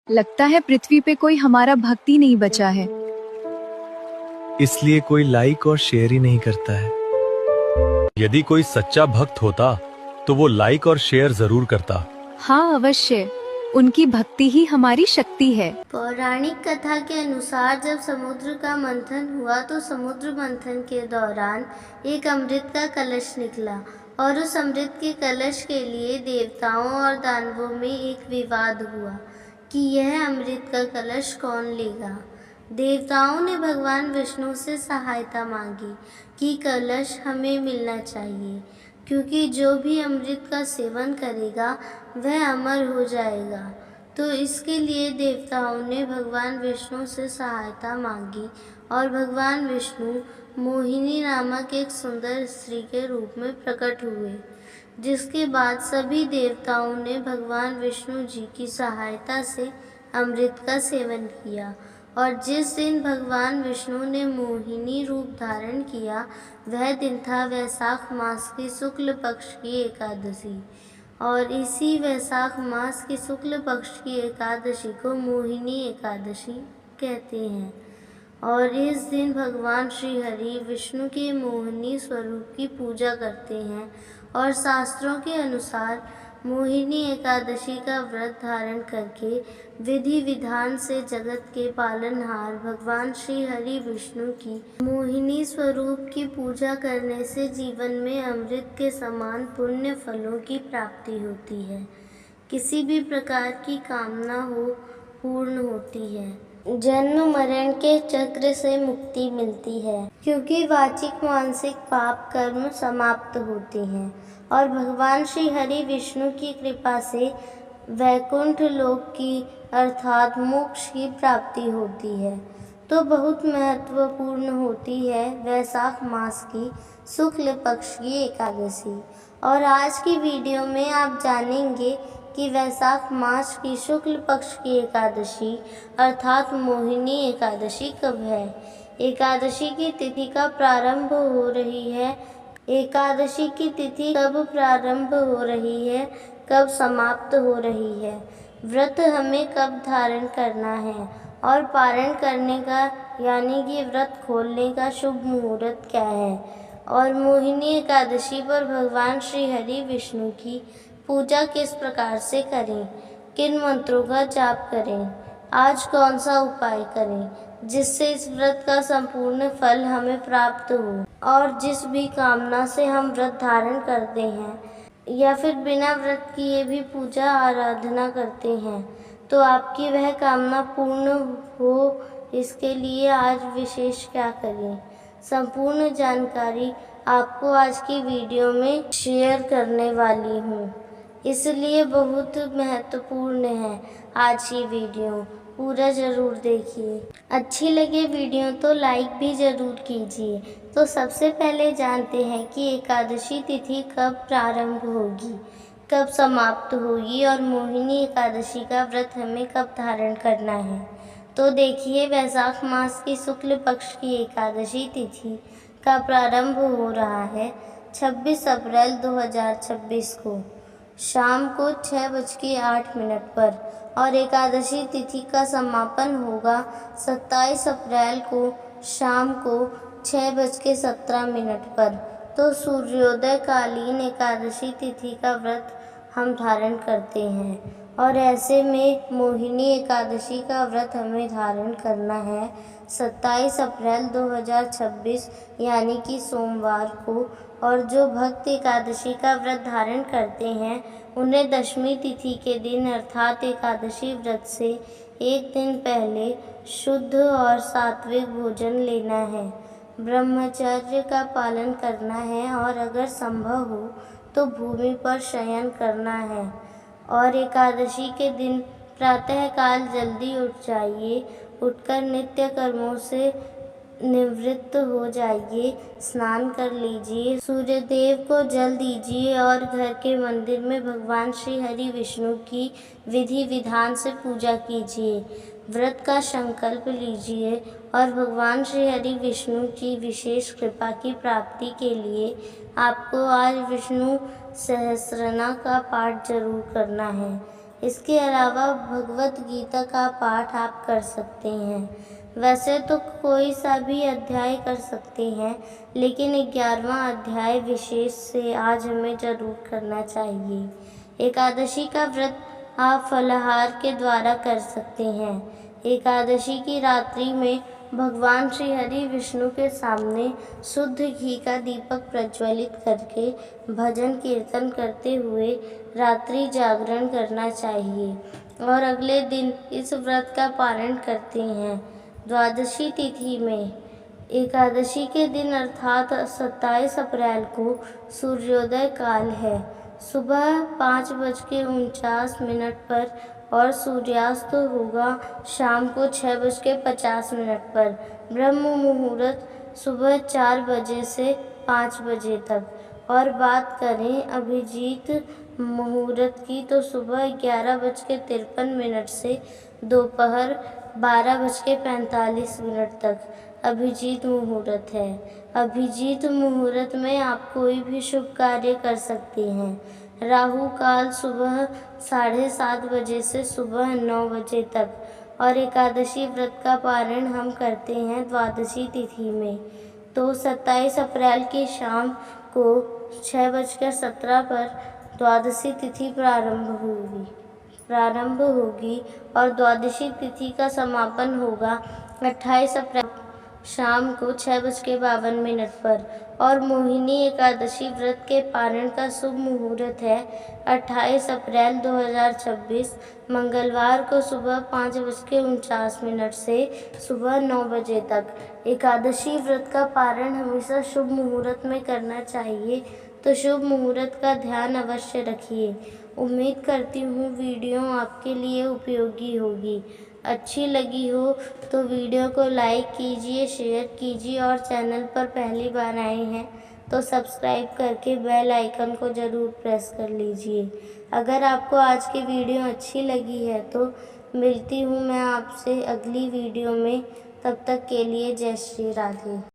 लगता है पृथ्वी पे कोई हमारा भक्त ही नहीं बचा है। इसलिए कोई लाइक और शेयर ही नहीं करता है। यदि कोई सच्चा भक्त होता तो वो लाइक और शेयर जरूर करता। हाँ अवश्य, उनकी भक्ति ही हमारी शक्ति है। पौराणिक कथा के अनुसार जब समुद्र का मंथन हुआ तो समुद्र मंथन के दौरान एक अमृत का कलश निकला और उस अमृत के कलश के लिए देवताओं और दानवों में एक विवाद हुआ कि यह अमृत का कलश कौन लेगा। देवताओं ने भगवान विष्णु से सहायता मांगी कि कलश हमें मिलना चाहिए, क्योंकि जो भी अमृत का सेवन करेगा वह अमर हो जाएगा। तो इसके लिए देवताओं ने भगवान विष्णु से सहायता मांगी और भगवान विष्णु मोहिनी नामक एक सुंदर स्त्री के रूप में प्रकट हुए, जिसके बाद सभी देवताओं ने भगवान विष्णु जी की सहायता से अमृत का सेवन किया। और जिस दिन भगवान विष्णु ने मोहिनी रूप धारण किया वह दिन था वैशाख मास की शुक्ल पक्ष की एकादशी। और इसी वैशाख मास की शुक्ल पक्ष की एकादशी को मोहिनी एकादशी कहते हैं। और इस दिन भगवान श्री हरि विष्णु के मोहिनी स्वरूप की पूजा करते हैं और शास्त्रों के अनुसार मोहिनी एकादशी का व्रत धारण करके विधि विधान से जगत के पालनहार भगवान श्री हरि विष्णु की मोहिनी स्वरूप की पूजा करने से जीवन में अमृत के समान पुण्य फलों की प्राप्ति होती है। किसी भी प्रकार की कामना हो पूर्ण होती है। जन्म मरण के चक्र से मुक्ति मिलती है, क्योंकि वाचिक मानसिक पाप कर्म समाप्त होते हैं और भगवान श्री हरि विष्णु की कृपा से वैकुंठ लोक की अर्थात मोक्ष की प्राप्ति होती है। तो बहुत महत्वपूर्ण होती है वैशाख मास की शुक्ल पक्ष की एकादशी। और आज की वीडियो में आप जानेंगे कि वैशाख मास की शुक्ल पक्ष की एकादशी अर्थात मोहिनी एकादशी कब है, एकादशी की तिथि कब प्रारंभ हो रही है, एकादशी की तिथि कब प्रारंभ हो रही है, कब समाप्त हो रही है, व्रत हमें कब धारण करना है और पारण करने का यानी कि व्रत खोलने का शुभ मुहूर्त क्या है, और मोहिनी एकादशी पर भगवान श्री हरि विष्णु की पूजा किस प्रकार से करें, किन मंत्रों का जाप करें, आज कौन सा उपाय करें जिससे इस व्रत का संपूर्ण फल हमें प्राप्त हो, और जिस भी कामना से हम व्रत धारण करते हैं या फिर बिना व्रत किए भी पूजा आराधना करते हैं तो आपकी वह कामना पूर्ण हो, इसके लिए आज विशेष क्या करें, संपूर्ण जानकारी आपको आज की वीडियो में शेयर करने वाली हूँ, इसलिए बहुत महत्वपूर्ण है आज की वीडियो, पूरा ज़रूर देखिए। अच्छी लगे वीडियो तो लाइक भी ज़रूर कीजिए। तो सबसे पहले जानते हैं कि एकादशी तिथि कब प्रारंभ होगी, कब समाप्त होगी और मोहिनी एकादशी का व्रत हमें कब धारण करना है। तो देखिए, वैशाख मास की शुक्ल पक्ष की एकादशी तिथि का प्रारंभ हो रहा है 26 अप्रैल 2026 को शाम को 6:08 पर और एकादशी तिथि का समापन होगा 27 अप्रैल को शाम को 6:17 पर। तो सूर्योदय कालीन एकादशी तिथि का व्रत हम धारण करते हैं और ऐसे में मोहिनी एकादशी का व्रत हमें धारण करना है 27 अप्रैल 2026 यानी कि सोमवार को। और जो भक्त एकादशी का व्रत धारण करते हैं उन्हें दशमी तिथि के दिन अर्थात एकादशी व्रत से एक दिन पहले शुद्ध और सात्विक भोजन लेना है, ब्रह्मचर्य का पालन करना है और अगर संभव हो तो भूमि पर शयन करना है। और एकादशी के दिन प्रातःकाल जल्दी उठ जाइए, उठकर नित्य कर्मों से निवृत्त हो जाइए, स्नान कर लीजिए, सूर्य देव को जल दीजिए और घर के मंदिर में भगवान श्री हरि विष्णु की विधि विधान से पूजा कीजिए, व्रत का संकल्प लीजिए और भगवान श्री हरि विष्णु की विशेष कृपा की प्राप्ति के लिए आपको आज विष्णु सहस्रनाम का पाठ जरूर करना है। इसके अलावा भगवत गीता का पाठ आप कर सकते हैं। वैसे तो कोई सा भी अध्याय कर सकते हैं, लेकिन 11वां अध्याय विशेष से आज हमें जरूर करना चाहिए। एकादशी का व्रत आप फलाहार के द्वारा कर सकते हैं। एकादशी की रात्रि में भगवान श्री हरि विष्णु के सामने शुद्ध घी का दीपक प्रज्वलित करके भजन कीर्तन करते हुए रात्रि जागरण करना चाहिए और अगले दिन इस व्रत का पारण करते हैं। द्वादशी तिथि में एकादशी के दिन अर्थात 27 अप्रैल को सूर्योदय काल है। सुबह 5:49 पर और सूर्यास्त होगा शाम को 6:50 पर। ब्रह्म मुहूर्त सुबह 4 बजे से 5 बजे तक। और बात करें अभिजीत मुहूर्त की तो सुबह 11:53 से दोपहर 12:45 तक अभिजीत मुहूर्त है। अभिजीत मुहूर्त में आप कोई भी शुभ कार्य कर सकते हैं। राहु काल सुबह 7:30 बजे से सुबह 9 बजे तक। और एकादशी व्रत का पारण हम करते हैं द्वादशी तिथि में। तो 27 अप्रैल की शाम को 6:17 पर द्वादशी तिथि प्रारंभ होगी और द्वादशी तिथि का समापन होगा 28 अप्रैल शाम को 6:52 पर। और मोहिनी एकादशी व्रत के पारण का शुभ मुहूर्त है 28 अप्रैल 2026 मंगलवार को सुबह 5:49 से सुबह 9 बजे तक। एकादशी व्रत का पारण हमेशा शुभ मुहूर्त में करना चाहिए, तो शुभ मुहूर्त का ध्यान अवश्य रखिए। उम्मीद करती हूँ वीडियो आपके लिए उपयोगी होगी। अच्छी लगी हो तो वीडियो को लाइक कीजिए, शेयर कीजिए और चैनल पर पहली बार आए हैं तो सब्सक्राइब करके बेल आइकन को ज़रूर प्रेस कर लीजिए। अगर आपको आज की वीडियो अच्छी लगी है तो मिलती हूँ मैं आपसे अगली वीडियो में। तब तक के लिए जय श्री राधे।